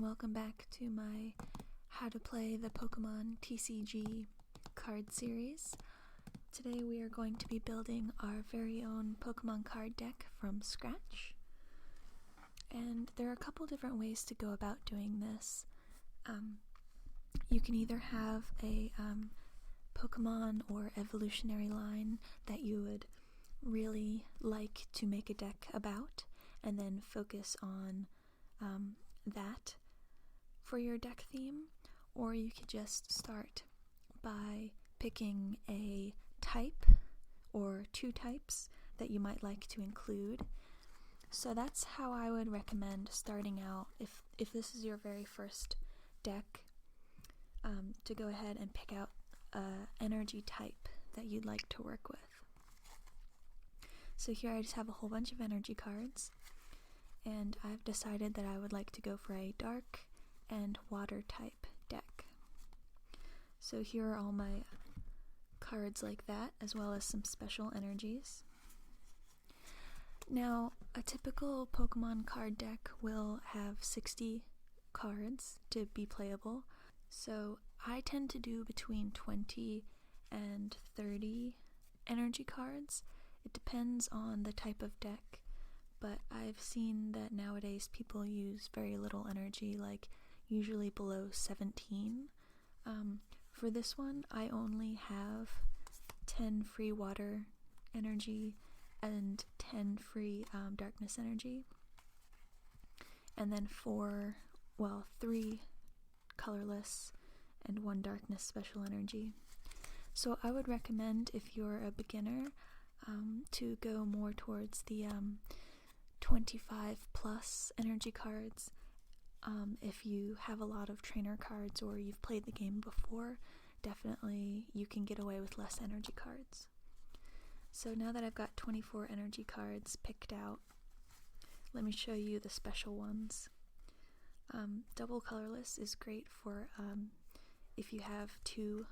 welcome back to my How to Play the Pokemon TCG card series. Today we are going to be building our very own Pokemon card deck from scratch. And there are a couple different ways to go about doing this. You can either have a Pokemon or evolutionary line that you would really like to make a deck about, and then focus on that for your deck theme, or you could just start by picking a type or two types that you might like to include. So that's how I would recommend starting out if this is your very first deck, to go ahead and pick out an energy type that you'd like to work with. So here I just have a whole bunch of energy cards, and I've decided that I would like to go for a dark and water type deck. So here are all my cards like that, as well as some special energies. Now, a typical Pokemon card deck will have 60 cards to be playable, so I tend to do between 20 and 30 energy cards. It depends on the type of deck, but I've seen that nowadays people use very little energy, like usually below 17. For this one, I only have 10 free water energy and 10 free darkness energy, and then 3 colorless and 1 darkness special energy. So I would recommend, if you're a beginner, to go more towards the 25 plus energy cards. If you have a lot of trainer cards or you've played the game before, definitely you can get away with less energy cards. So now that I've got 24 energy cards picked out, let me show you the special ones. Double colorless is great for if you have 2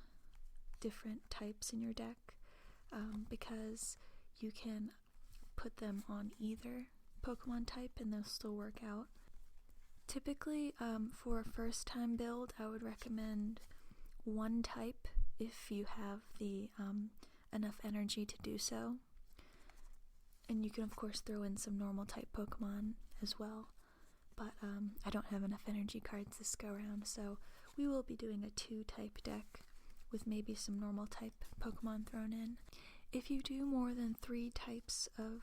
different types in your deck, because you can put them on either Pokemon type and they'll still work out. Typically, for a first time build, I would recommend 1 type if you have the enough energy to do so. And you can of course throw in some normal type Pokemon as well, but I don't have enough energy cards this go around, so we will be doing a 2 type deck with maybe some normal type Pokemon thrown in. If you do more than 3 types of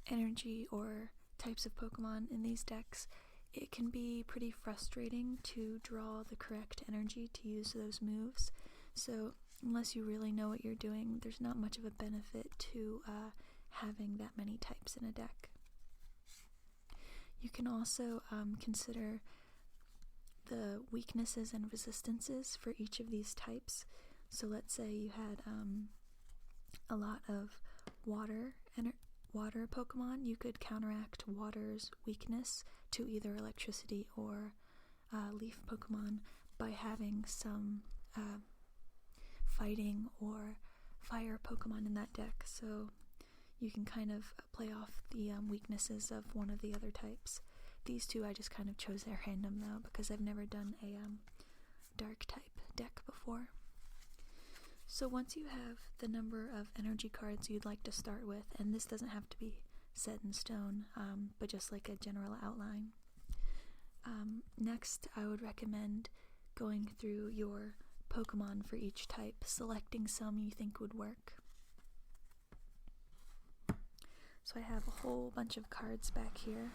energy or types of Pokemon in these decks, it can be pretty frustrating to draw the correct energy to use those moves. So unless you really know what you're doing, there's not much of a benefit to having that many types in a deck. You can also consider the weaknesses and resistances for each of these types. So let's say you had a lot of water Pokemon, you could counteract water's weakness to either electricity or leaf Pokemon by having some fighting or fire Pokemon in that deck. So you can kind of play off the weaknesses of one of the other types. These 2 I just kind of chose at random though, because I've never done a dark type deck before. So once you have the number of energy cards you'd like to start with, and this doesn't have to be set in stone, but just like a general outline, next I would recommend going through your Pokemon for each type, selecting some you think would work. So I have a whole bunch of cards back here,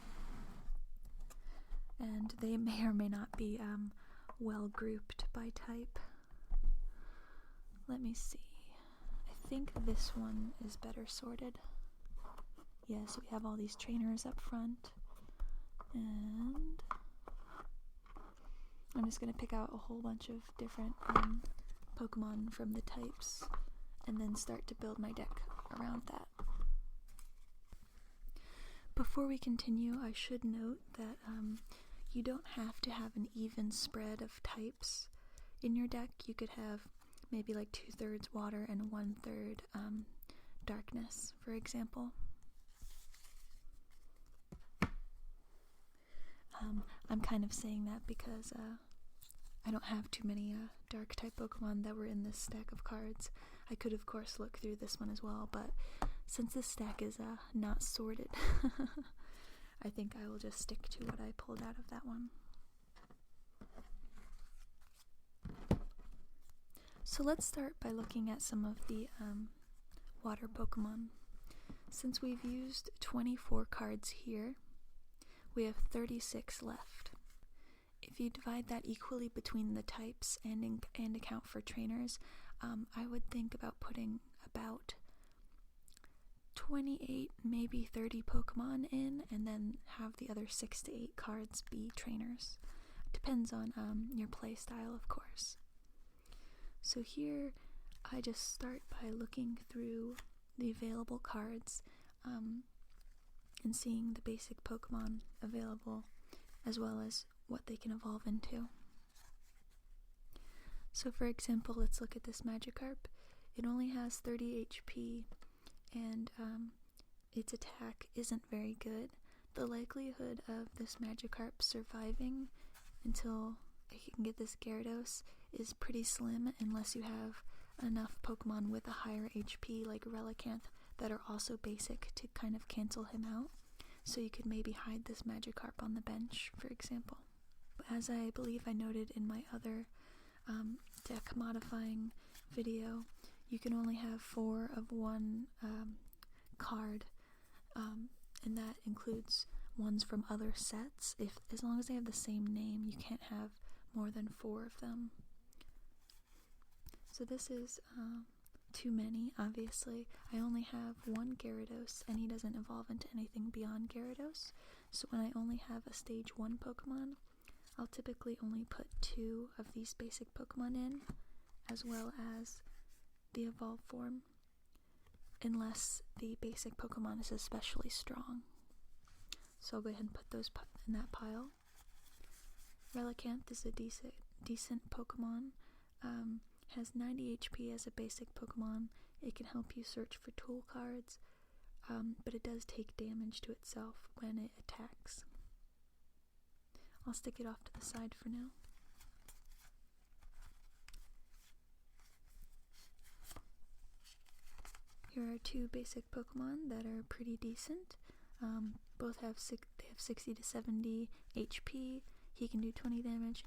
and they may or may not be well grouped by type. Let me see. I think this one is better sorted. Yes, we have all these trainers up front, and I'm just going to pick out a whole bunch of different Pokemon from the types and then start to build my deck around that. Before we continue, I should note that you don't have to have an even spread of types in your deck. You could have maybe like 2/3 water and 1/3 darkness, for example. I'm kind of saying that because I don't have too many dark type Pokemon that were in this stack of cards. I could of course look through this one as well, but since this stack is not sorted, I think I will just stick to what I pulled out of that one. So let's start by looking at some of the water Pokemon. Since we've used 24 cards here, we have 36 left. If you divide that equally between the types and account for trainers, I would think about putting about 28, maybe 30 Pokemon in, and then have the other 6 to 8 cards be trainers. Depends on your play style, of course. So here, I just start by looking through the available cards and seeing the basic Pokemon available, as well as what they can evolve into. So for example, let's look at this Magikarp. It only has 30 HP, and its attack isn't very good. The likelihood of this Magikarp surviving until it can get this Gyarados is pretty slim, unless you have enough Pokemon with a higher HP like Relicanth that are also basic to kind of cancel him out. So you could maybe hide this Magikarp on the bench, for example. As I believe I noted in my other deck modifying video, you can only have 4 of one card, and that includes ones from other sets. As long as they have the same name, you can't have more than 4 of them. So this is too many, obviously. I only have one Gyarados, and he doesn't evolve into anything beyond Gyarados. So when I only have a stage 1 Pokemon, I'll typically only put 2 of these basic Pokemon in, as well as the evolved form, unless the basic Pokemon is especially strong. So I'll go ahead and put those in that pile. Relicanth is a decent Pokemon. Has 90 HP as a basic Pokemon. It can help you search for tool cards, but it does take damage to itself when it attacks. I'll stick it off to the side for now. Here are 2 basic Pokemon that are pretty decent. Both have 60 to 70 HP. He can do 20 damage.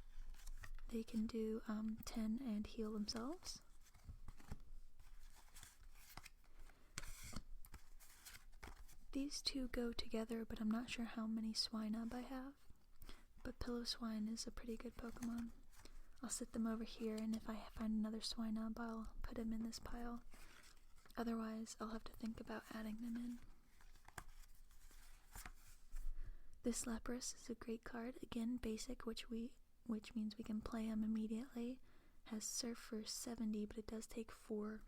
They can do 10 and heal themselves. These 2 go together, but I'm not sure how many Swinub I have. But Piloswine is a pretty good Pokemon. I'll sit them over here, and if I find another Swinub, I'll put him in this pile. Otherwise, I'll have to think about adding them in. This Lapras is a great card. Again, basic, which means we can play him immediately. Has Surf for 70, but it does take 4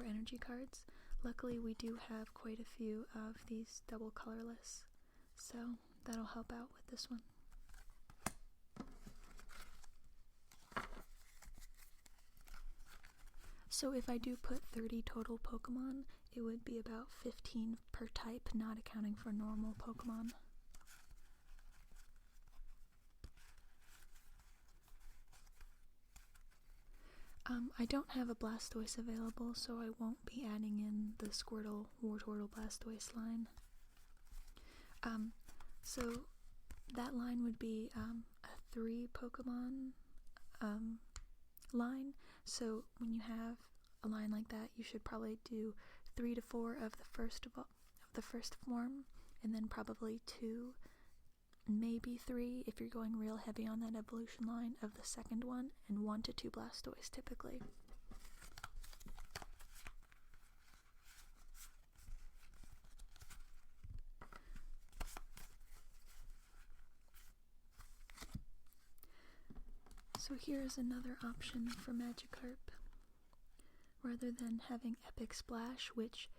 energy cards. Luckily, we do have quite a few of these double colorless, so that'll help out with this one. So if I do put 30 total Pokemon, it would be about 15 per type, not accounting for normal Pokemon. I don't have a Blastoise available, so I won't be adding in the Squirtle, Wartortle, Blastoise line. So that line would be a 3 Pokemon line. So when you have a line like that, you should probably do 3 to 4 of the first form, and then probably 2, maybe 3 if you're going real heavy on that evolution line of the second one, and 1 to 2 Blastoise typically. So here's another option for Magikarp. Rather than having Epic Splash, which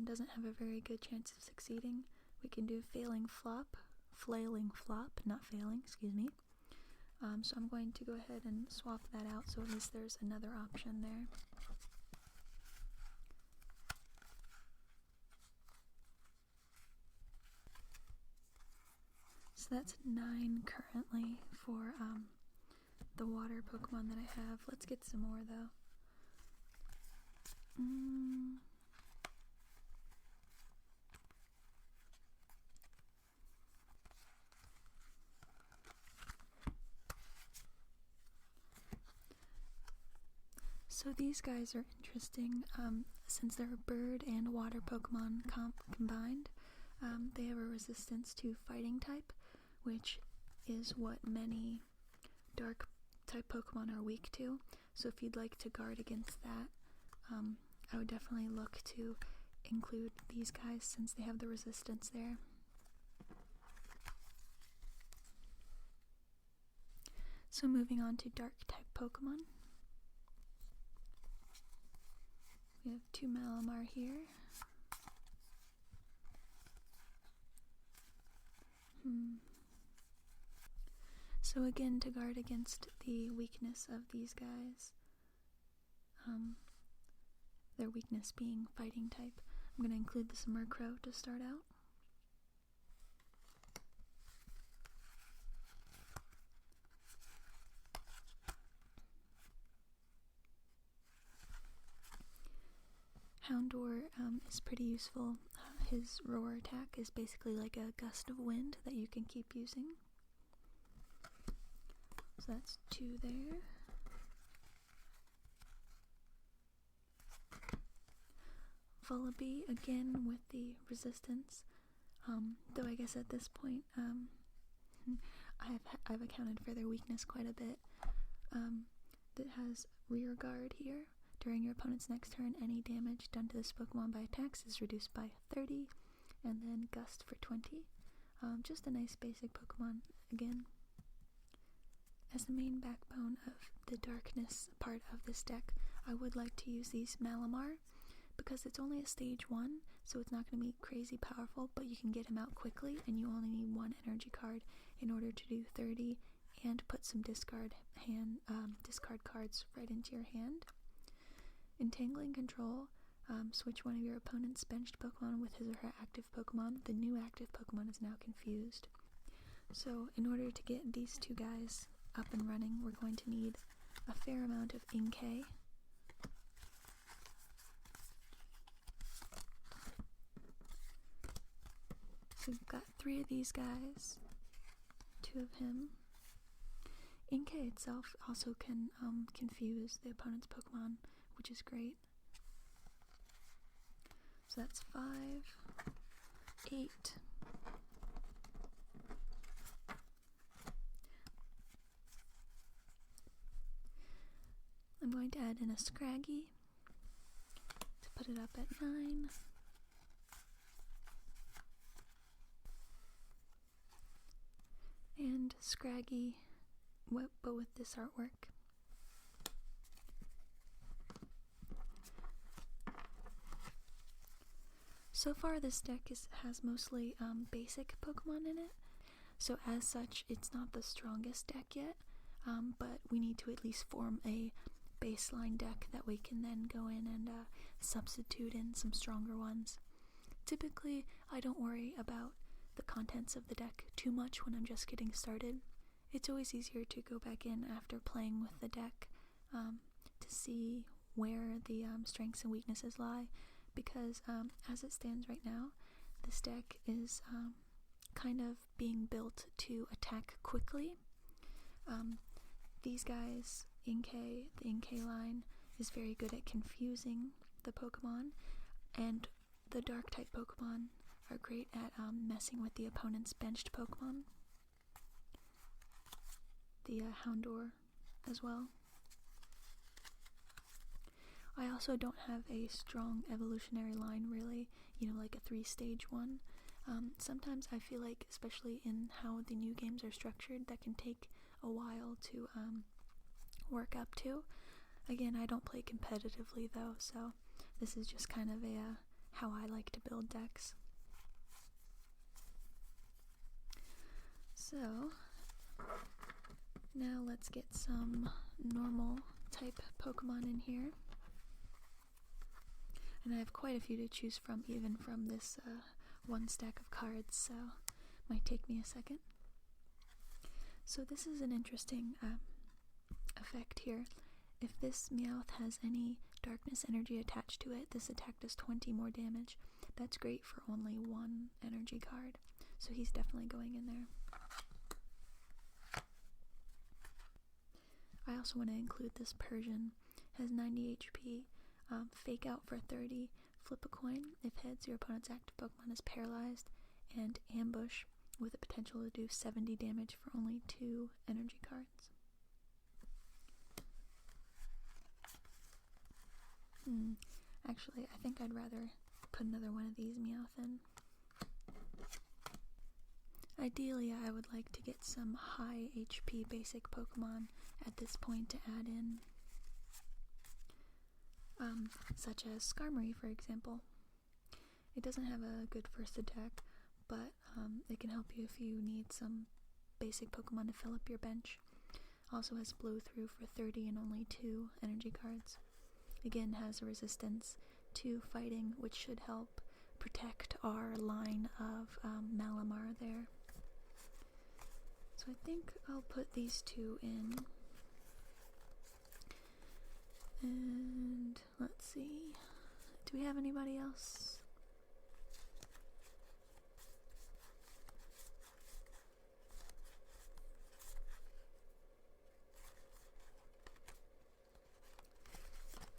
doesn't have a very good chance of succeeding, we can do Flailing Flop, not failing, excuse me. So I'm going to go ahead and swap that out, so at least there's another option there. So that's 9 currently for the water Pokemon that I have. Let's get some more though. So these guys are interesting, since they're bird and water Pokemon combined. They have a resistance to fighting type, which is what many dark type Pokemon are weak to. So if you'd like to guard against that, I would definitely look to include these guys since they have the resistance there. So moving on to dark type Pokemon. We have 2 Malamar here. So again, to guard against the weakness of these guys, their weakness being fighting type, I'm going to include this Murkrow to start out. Houndour is pretty useful. His roar attack is basically like a gust of wind that you can keep using. So that's 2 there. Vullaby, again with the resistance, though I guess at this point I've accounted for their weakness quite a bit. It has rear guard here. During your opponent's next turn, any damage done to this Pokemon by attacks is reduced by 30, and then Gust for 20. Just a nice basic Pokemon again. As the main backbone of the darkness part of this deck, I would like to use these Malamar, because it's only a stage 1, so it's not going to be crazy powerful, but you can get him out quickly, and you only need 1 energy card in order to do 30, and put some discard cards right into your hand. Entangling Control, switch one of your opponent's benched Pokemon with his or her active Pokemon. The new active Pokemon is now confused. So in order to get these 2 guys up and running, we're going to need a fair amount of Inkay. So we've got 3 of these guys, 2 of him. Inkay itself also can confuse the opponent's Pokemon, which is great. So that's 5, 8. I'm going to add in a Scraggy to put it up at 9. And Scraggy, but with this artwork. So far this deck has mostly basic Pokemon in it, so as such it's not the strongest deck yet, but we need to at least form a baseline deck that we can then go in and substitute in some stronger ones. Typically I don't worry about the contents of the deck too much when I'm just getting started. It's always easier to go back in after playing with the deck to see where the strengths and weaknesses lie, because as it stands right now, this deck is kind of being built to attack quickly. These guys, Inkay, the Inkay line, is very good at confusing the Pokemon, and the dark type Pokemon are great at messing with the opponent's benched Pokemon. The Houndour as well. I also don't have a strong evolutionary line really, like a 3-stage one. Sometimes I feel like, especially in how the new games are structured, that can take a while to work up to. Again, I don't play competitively though, so this is just kind of how I like to build decks. So now let's get some normal type Pokemon in here. And I have quite a few to choose from, even from this one stack of cards, so might take me a second. So this is an interesting effect here. If this Meowth has any darkness energy attached to it, this attack does 20 more damage. That's great for only one energy card, so he's definitely going in there. I also want to include this Persian. Has 90 HP, fake out for 30, flip a coin. If heads, your opponent's active Pokemon is paralyzed, and ambush with the potential to do 70 damage for only 2 energy cards. Actually, I think I'd rather put another one of these Meowth in. Ideally, I would like to get some high HP basic Pokemon at this point to add in. Such as Skarmory, for example. It doesn't have a good first attack, but it can help you if you need some basic Pokemon to fill up your bench. Also has blow through for 30 and only 2 energy cards. Again, has a resistance to fighting, which should help protect our line of Malamar there. So I think I'll put these 2 in. And let's see, do we have anybody else?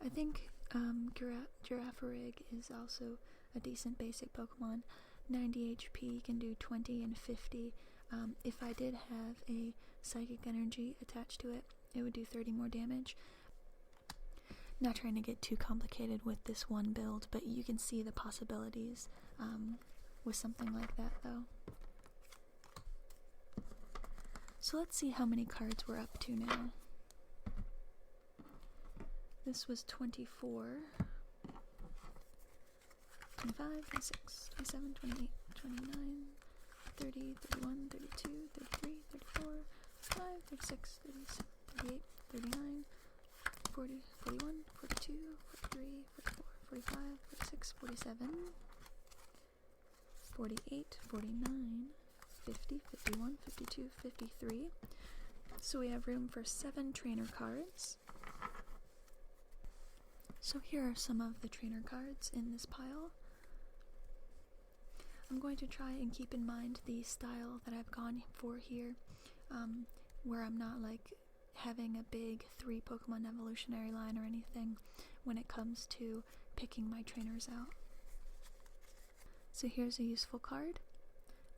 I think Girafarig is also a decent basic Pokemon. 90 HP, can do 20 and 50. If I did have a Psychic Energy attached to it, it would do 30 more damage. Not trying to get too complicated with this one build, but you can see the possibilities with something like that, though. So let's see how many cards we're up to now. This was 24, 25, 26, 27, 28, 29, 30, 31, 32, 33, 34, 35, 36, 37, 38, 39, 40, 41, 42, 43, 44, 45, 46, 47, 48, 49, 50, 51, 52, 53. So we have room for 7 trainer cards. So here are some of the trainer cards in this pile. I'm going to try and keep in mind the style that I've gone for here, where I'm not like having a big 3 Pokemon evolutionary line or anything when it comes to picking my trainers out. So here's a useful card.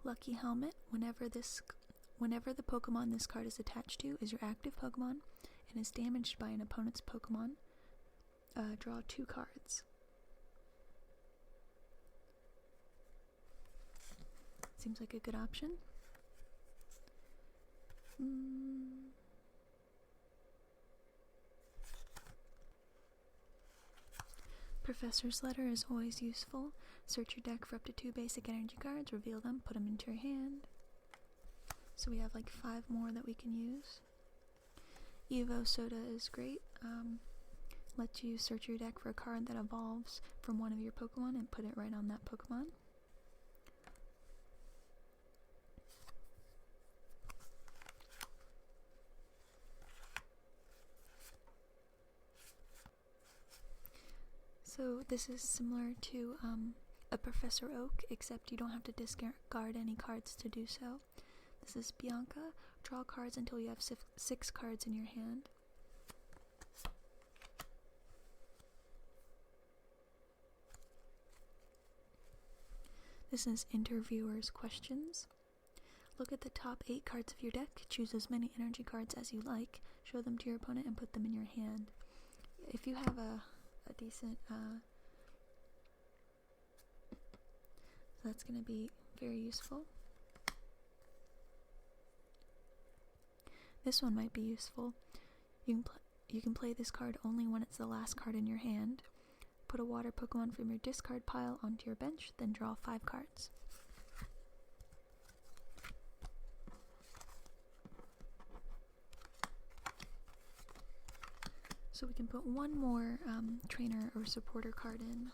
Lucky Helmet. Whenever the Pokemon this card is attached to is your active Pokemon and is damaged by an opponent's Pokemon, draw 2 cards. Seems like a good option. Professor's Letter is always useful. Search your deck for up to 2 basic energy cards, reveal them, put them into your hand. So we have like 5 more that we can use. Evo Soda is great. Lets you search your deck for a card that evolves from one of your Pokemon and put it right on that Pokemon. So this is similar to a Professor Oak, except you don't have to discard any cards to do so. This is Bianca. Draw cards until you have 6 cards in your hand. This is Interviewer's Questions. Look at the top 8 cards of your deck, choose as many energy cards as you like, show them to your opponent and put them in your hand. If you have a decent, that's going to be very useful. This one might be useful. You can play this card only when it's the last card in your hand. Put a water Pokemon from your discard pile onto your bench, then draw 5 cards. So we can put one more trainer or supporter card in.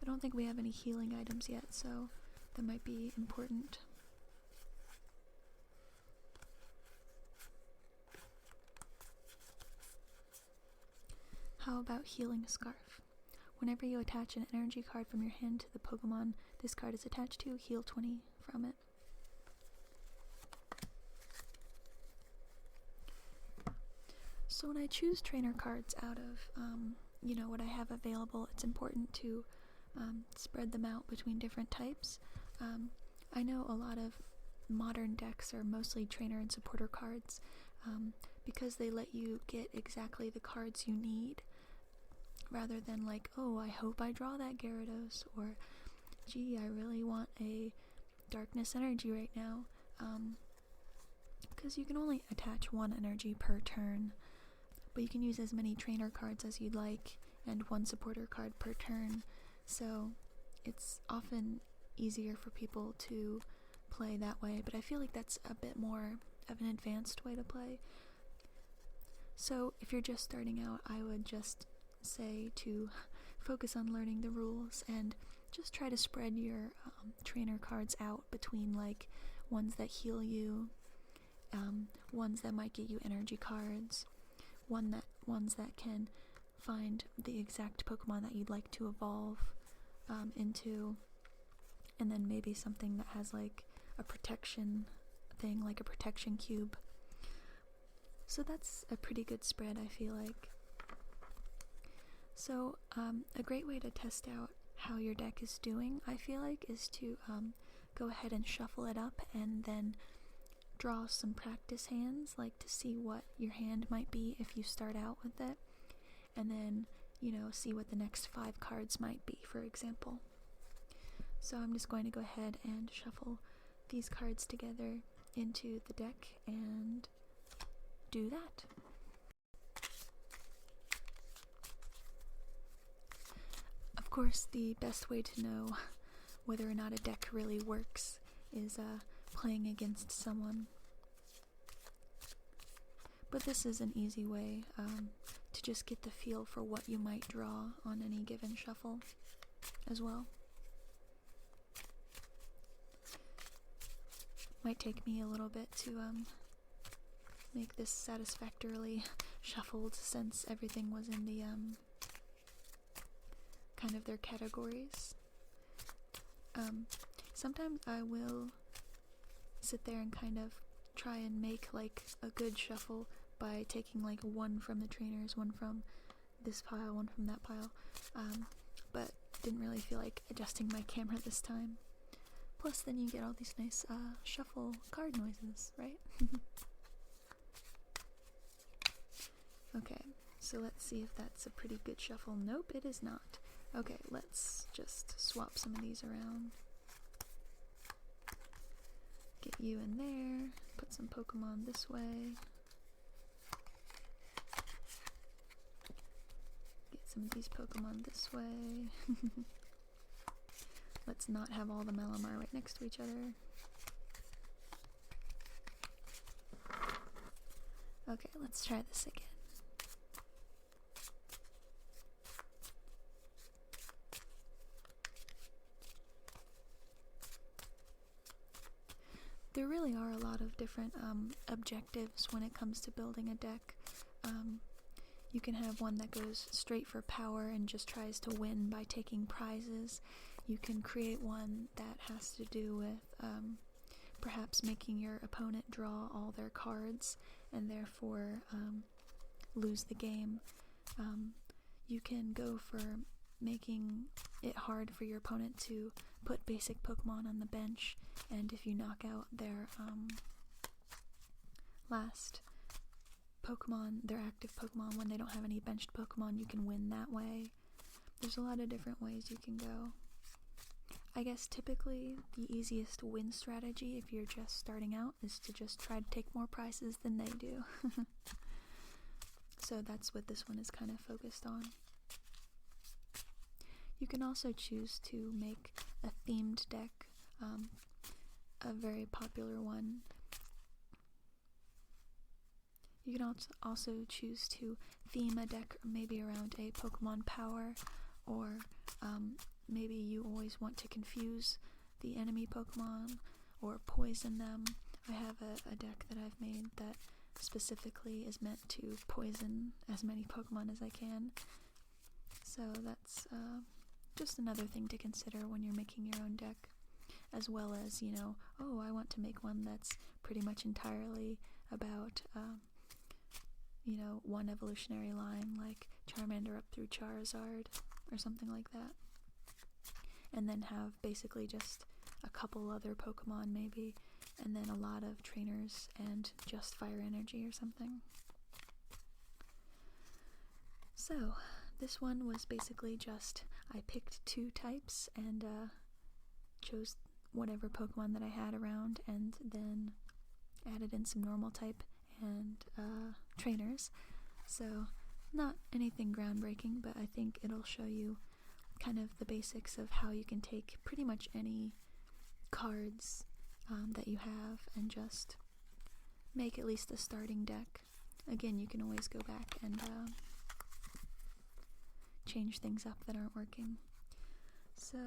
I don't think we have any healing items yet, so that might be important. How about Healing Scarf? Whenever you attach an energy card from your hand to the Pokemon this card is attached to, heal 20 from it. So when I choose trainer cards out of, what I have available, it's important to spread them out between different types. I know a lot of modern decks are mostly trainer and supporter cards because they let you get exactly the cards you need, rather than like, oh, I hope I draw that Gyarados, or gee, I really want a Darkness energy right now, because you can only attach one energy per turn, but you can use as many trainer cards as you'd like and one supporter card per turn, so it's often easier for people to play that way, but I feel like that's a bit more of an advanced way to play. So if you're just starting out, I would just say to focus on learning the rules and just try to spread your trainer cards out between like ones that heal you, ones that might get you energy cards, ones that can find the exact Pokemon that you'd like to evolve into, and then maybe something that has like a protection thing, like a protection cube. So that's a pretty good spread, I feel like. So a great way to test out how your deck is doing, I feel like, is to go ahead and shuffle it up and then draw some practice hands, like to see what your hand might be if you start out with it, and then, see what the next 5 cards might be, for example. So I'm just going to go ahead and shuffle these cards together into the deck and do that. Of course, the best way to know whether or not a deck really works is playing against someone. But this is an easy way to just get the feel for what you might draw on any given shuffle as well. Might take me a little bit to make this satisfactorily shuffled, since everything was in the kind of their categories. Sometimes I will sit there and kind of try and make like a good shuffle by taking like one from the trainers, one from this pile, one from that pile, but didn't really feel like adjusting my camera this time. Plus then you get all these nice shuffle card noises, right? Okay, so let's see if that's a pretty good shuffle. Nope, it is not. Okay, let's just swap some of these around. Get you in there, put some Pokemon this way. Get some of these Pokemon this way. Let's not have all the Malamar right next to each other. Okay, let's try this again. There really are a lot of different objectives when it comes to building a deck. You can have one that goes straight for power and just tries to win by taking prizes. You can create one that has to do with perhaps making your opponent draw all their cards and therefore lose the game. You can go for making it hard for your opponent to put basic Pokemon on the bench, and if you knock out their last Pokemon, their active Pokemon, when they don't have any benched Pokemon, you can win that way. There's a lot of different ways you can go. I guess typically the easiest win strategy if you're just starting out is to just try to take more prizes than they do. So that's what this one is kind of focused on. You can also choose to make a themed deck, a very popular one. You can also choose to theme a deck maybe around a Pokemon power, or maybe you always want to confuse the enemy Pokemon or poison them. I have a deck that I've made that specifically is meant to poison as many Pokemon as I can. So that's just another thing to consider when you're making your own deck, as well as, oh, I want to make one that's pretty much entirely about, one evolutionary line, like Charmander up through Charizard, or something like that. And then have basically just a couple other Pokemon, maybe, and then a lot of trainers and just fire energy or something. So, this one was basically just, I picked 2 types and chose whatever Pokemon that I had around, and then added in some normal type and trainers. So, not anything groundbreaking, but I think it'll show you kind of the basics of how you can take pretty much any cards that you have and just make at least a starting deck. Again, you can always go back and change things up that aren't working. So,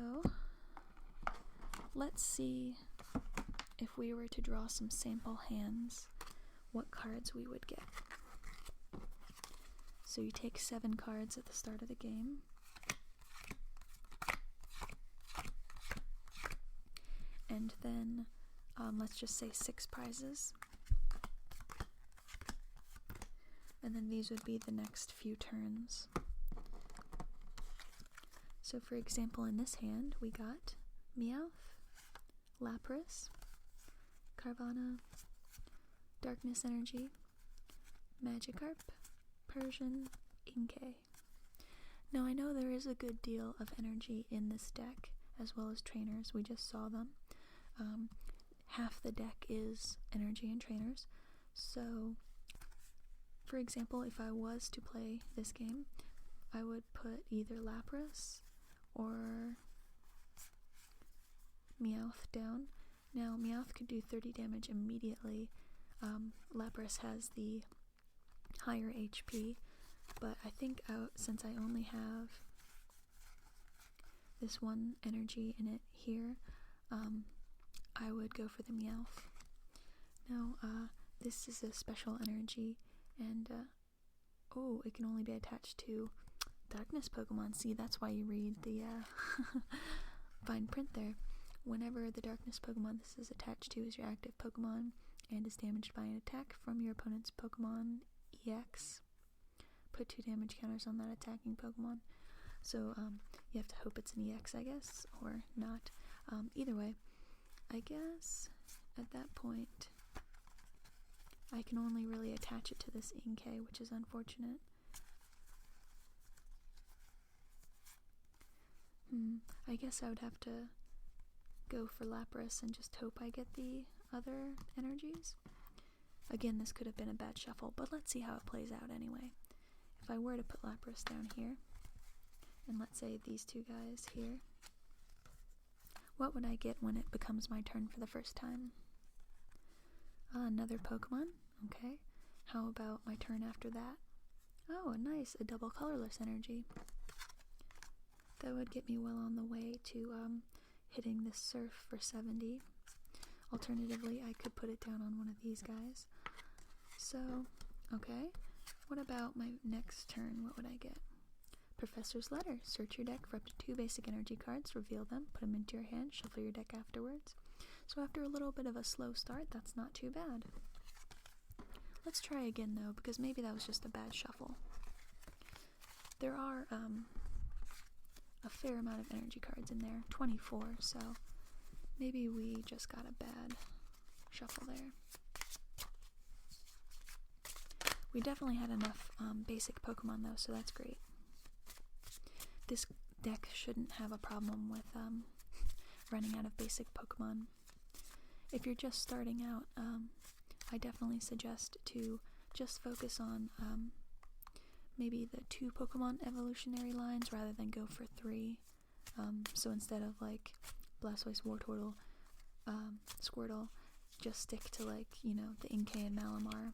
let's see if we were to draw some sample hands, what cards we would get. So you take 7 cards at the start of the game. And then, let's just say 6 prizes. And then these would be the next few turns. So for example, in this hand, we got Meowth, Lapras, Carvanha, Darkness Energy, Magikarp, Persian, Inkay. Now I know there is a good deal of energy in this deck, as well as trainers. We just saw them. Half the deck is energy and trainers. So, for example, if I was to play this game, I would put either Lapras or Meowth down. Now, Meowth could do 30 damage immediately. Lapras has the higher HP, but I think since I only have this one energy in it here, I would go for the Meowth. Now, this is a special energy, and it can only be attached to Darkness Pokemon. See, that's why you read the fine print there. Whenever the Darkness Pokemon this is attached to is your active Pokemon and is damaged by an attack from your opponent's Pokemon EX, put 2 damage counters on that attacking Pokemon. So you have to hope it's an EX, I guess, or not. Either way, I guess at that point I can only really attach it to this Inkay, which is unfortunate. I guess I would have to go for Lapras and just hope I get the other energies. Again, this could have been a bad shuffle, but let's see how it plays out anyway. If I were to put Lapras down here, and let's say these 2 guys here, what would I get when it becomes my turn for the first time? Another Pokemon. Okay. How about my turn after that? Oh, nice, a double colorless energy. That would get me well on the way to hitting this Surf for 70. Alternatively, I could put it down on one of these guys. So, okay. What about my next turn? What would I get? Professor's Letter. Search your deck for up to 2 basic energy cards, reveal them, put them into your hand, shuffle your deck afterwards. So after a little bit of a slow start, that's not too bad. Let's try again though, because maybe that was just a bad shuffle. There are a fair amount of energy cards in there, 24, so maybe we just got a bad shuffle there. We definitely had enough basic Pokemon though, so that's great. This deck shouldn't have a problem with running out of basic Pokemon. If you're just starting out, I definitely suggest to just focus on maybe the 2 Pokemon evolutionary lines rather than go for 3. So instead of like Blastoise, Wartortle, Squirtle, just stick to like, the Inkay and Malamar.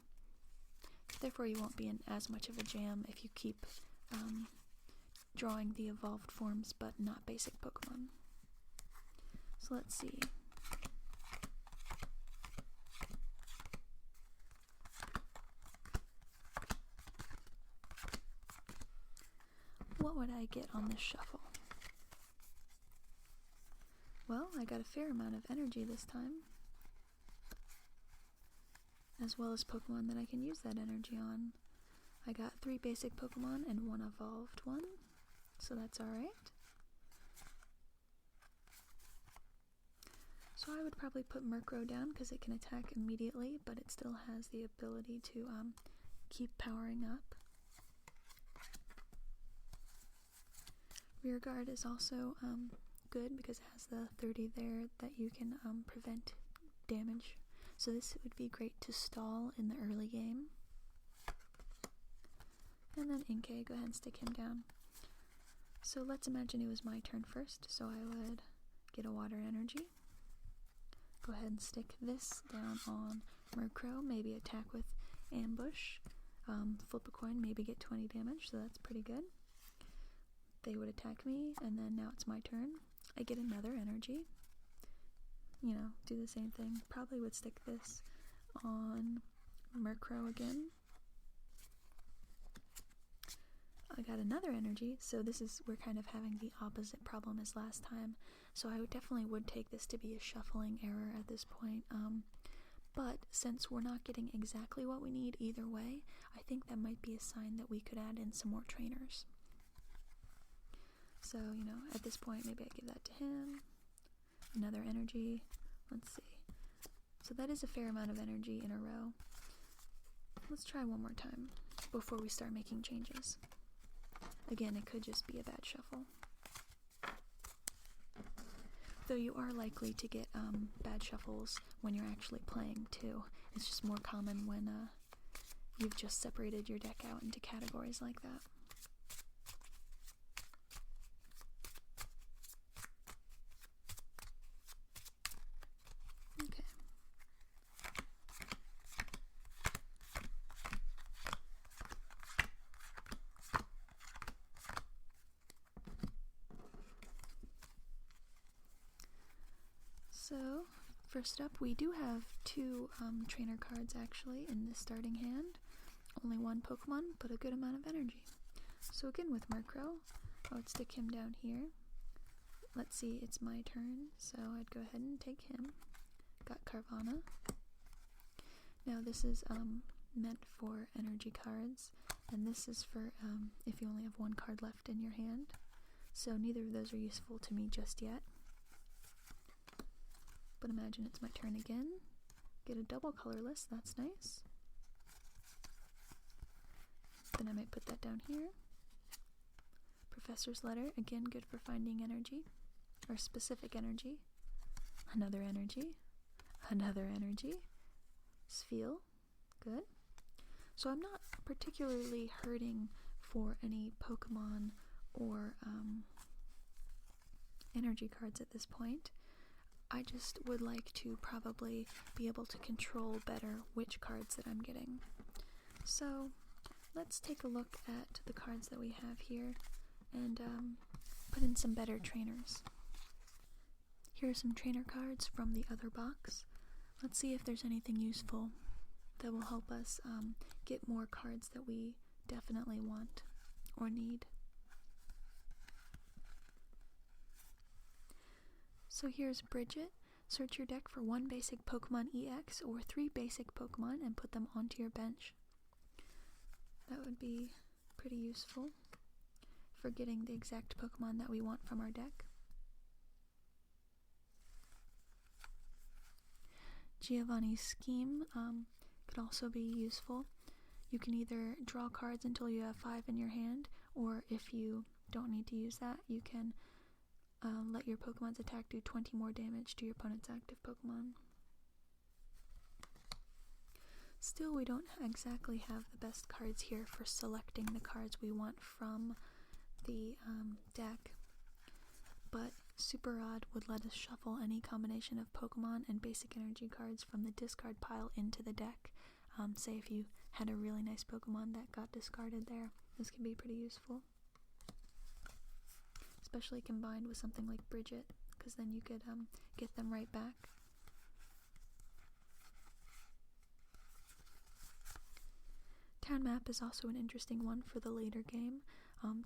Therefore you won't be in as much of a jam if you keep drawing the evolved forms but not basic Pokemon. So let's see. I get on this shuffle? Well, I got a fair amount of energy this time, as well as Pokemon that I can use that energy on. I got 3 basic Pokemon and 1 evolved one, so that's alright. So I would probably put Murkrow down because it can attack immediately, but it still has the ability to keep powering up. Rearguard is also good because it has the 30 there that you can prevent damage. So this would be great to stall in the early game. And then Inkay, go ahead and stick him down. So let's imagine it was my turn first, so I would get a water energy. Go ahead and stick this down on Murkrow, maybe attack with Ambush. Flip a coin, maybe get 20 damage, so that's pretty good. They would attack me, and then now it's my turn. I get another energy. You know, do the same thing. Probably would stick this on Murkrow again. I got another energy, so we're kind of having the opposite problem as last time. So I definitely would take this to be a shuffling error at this point. But since we're not getting exactly what we need either way, I think that might be a sign that we could add in some more trainers. So, you know, at this point, maybe I give that to him. Another energy. Let's see. So that is a fair amount of energy in a row. Let's try one more time before we start making changes. Again, it could just be a bad shuffle. Though you are likely to get bad shuffles when you're actually playing too. It's just more common when you've just separated your deck out into categories like that. Okay. So, first up, we do have 2 trainer cards actually in this starting hand. Only 1 Pokemon, but a good amount of energy. So again with Murkrow, I would stick him down here. Let's see, it's my turn, so I'd go ahead and take him. Got Carvana. Now this is meant for energy cards, and this is for if you only have 1 card left in your hand. So neither of those are useful to me just yet. But imagine it's my turn again. Get a double colorless, that's nice. Then I might put that down here. Professor's Letter, again good for finding energy, or specific energy. Another energy. Another energy. Spheal, good. So I'm not particularly hurting for any Pokemon or energy cards at this point. I just would like to probably be able to control better which cards that I'm getting. So let's take a look at the cards that we have here and put in some better trainers. Here are some trainer cards from the other box. Let's see if there's anything useful that will help us get more cards that we definitely want or need. So here's Bridget. Search your deck for 1 basic Pokemon EX or 3 basic Pokemon and put them onto your bench. That would be pretty useful for getting the exact Pokemon that we want from our deck. Giovanni's Scheme could also be useful. You can either draw cards until you have 5 in your hand, or if you don't need to use that, you can let your Pokemon's attack do 20 more damage to your opponent's active Pokemon. Still, we don't exactly have the best cards here for selecting the cards we want from the deck, but Super Rod would let us shuffle any combination of Pokemon and basic energy cards from the discard pile into the deck. Say if you had a really nice Pokemon that got discarded there, this can be pretty useful. Especially combined with something like Bridget, because then you could get them right back. Town Map is also an interesting one for the later game.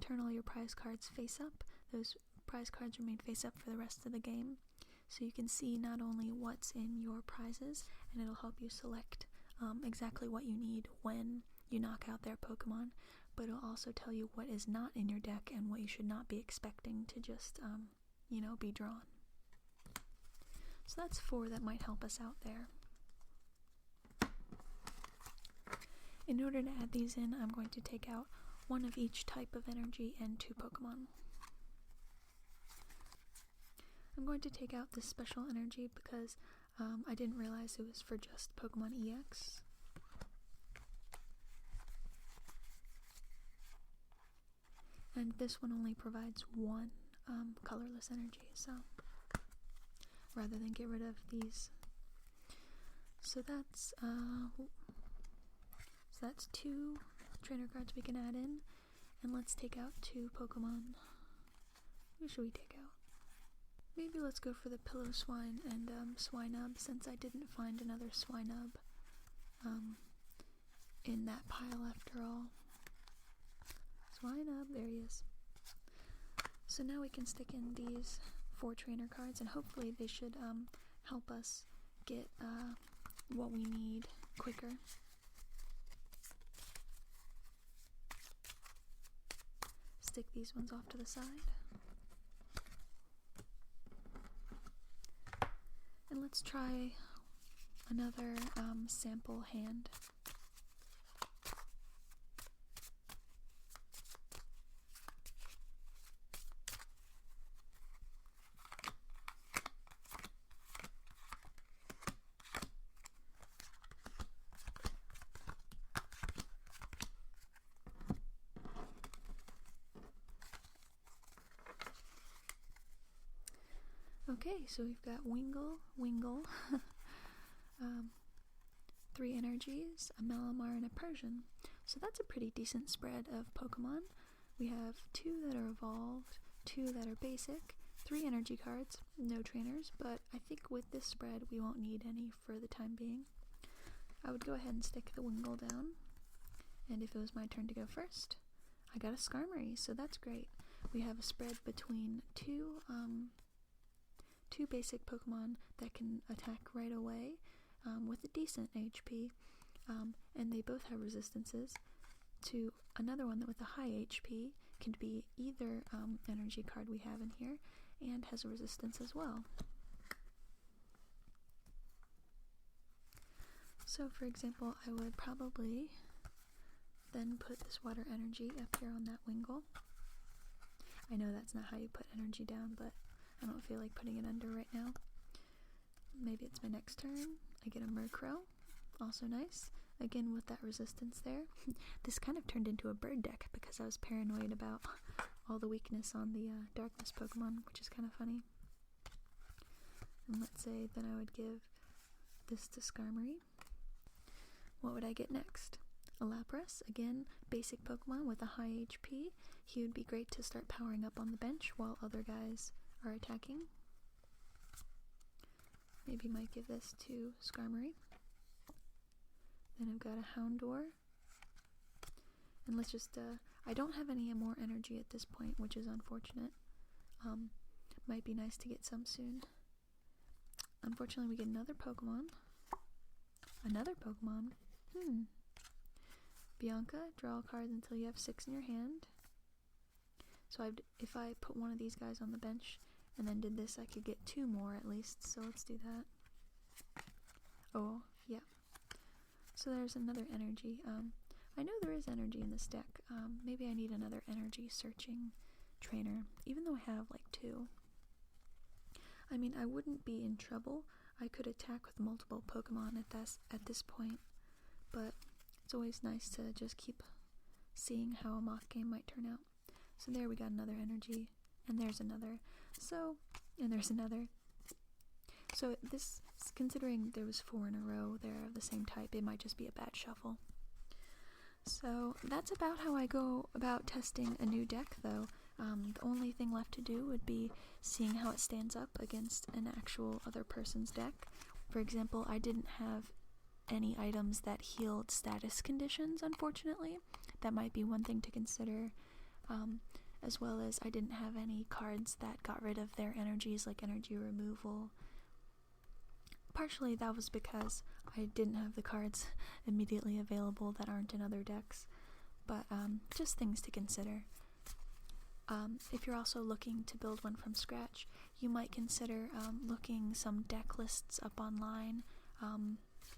turn all your prize cards face up. Those prize cards remain face up for the rest of the game. So you can see not only what's in your prizes, and it'll help you select exactly what you need when you knock out their Pokemon, but it'll also tell you what is not in your deck and what you should not be expecting to just, be drawn. So that's 4 that might help us out there. In order to add these in, I'm going to take out 1 of each type of energy and 2 Pokemon. I'm going to take out this special energy because I didn't realize it was for just Pokemon EX. And this one only provides 1 colorless energy, so rather than get rid of these. So that's 2 trainer cards we can add in, and let's take out 2 Pokemon. Who should we take out? Maybe let's go for the Pillow-Swine and Swinub, since I didn't find another Swinub in that pile after all. Swinub, there he is. So now we can stick in these 4 trainer cards, and hopefully they should help us get what we need quicker. Stick these ones off to the side. And let's try another sample hand. Okay, so we've got Wingull, 3 energies, a Malamar, and a Persian. So that's a pretty decent spread of Pokemon. We have 2 that are evolved, 2 that are basic, 3 energy cards, no trainers, but I think with this spread we won't need any for the time being. I would go ahead and stick the Wingull down, and if it was my turn to go first, I got a Skarmory, so that's great. We have a spread between 2 basic Pokemon that can attack right away with a decent HP, and they both have resistances, to another one that with a high HP can be either energy card we have in here and has a resistance as well. So for example, I would probably then put this water energy up here on that Wingull. I know that's not how you put energy down, but I don't feel like putting it under right now. Maybe it's my next turn. I get a Murkrow, also nice. Again with that resistance there. This kind of turned into a bird deck because I was paranoid about all the weakness on the darkness Pokemon, which is kind of funny. And let's say then I would give this to Skarmory. What would I get next? A Lapras, again, basic Pokemon with a high HP. He would be great to start powering up on the bench while other guys are attacking. Maybe might give this to Skarmory. Then I've got a Houndour. And let's just, I don't have any more energy at this point, which is unfortunate. Might be nice to get some soon. Unfortunately, we get another Pokemon. Another Pokemon. Bianca, draw a card until you have 6 in your hand. So if I put one of these guys on the bench and then did this, I could get 2 more at least, so let's do that. Oh, yeah. So there's another energy. I know there is energy in this deck. Maybe I need another energy searching trainer, even though I have like 2. I mean, I wouldn't be in trouble. I could attack with multiple Pokemon at this point, but it's always nice to just keep seeing how a mock game might turn out. So there we got another energy, and there's another. So, and there's another. So this, considering there was 4 in a row there of the same type, it might just be a bad shuffle. So that's about how I go about testing a new deck, though. The only thing left to do would be seeing how it stands up against an actual other person's deck. For example, I didn't have any items that healed status conditions, unfortunately. That might be one thing to consider as well as I didn't have any cards that got rid of their energies, like energy removal. Partially that was because I didn't have the cards immediately available that aren't in other decks, but just things to consider. If you're also looking to build one from scratch, you might consider looking some deck lists up online,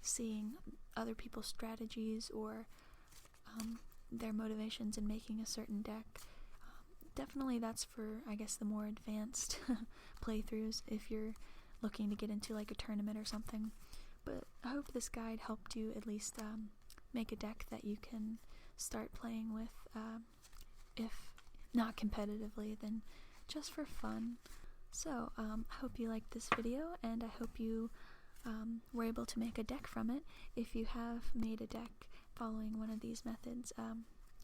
seeing other people's strategies or their motivations in making a certain deck. Definitely that's for, I guess, the more advanced playthroughs if you're looking to get into like a tournament or something. But I hope this guide helped you at least make a deck that you can start playing with, if not competitively, then just for fun. So I hope you liked this video, and I hope you were able to make a deck from it. If you have made a deck following one of these methods,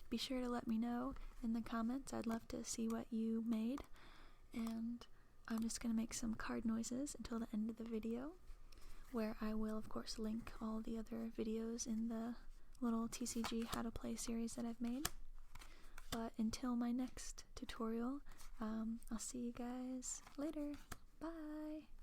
be sure to let me know in the comments. I'd love to see what you made. And I'm just going to make some card noises until the end of the video, where I will of course link all the other videos in the little TCG how to play series that I've made. But until my next tutorial, I'll see you guys later. Bye!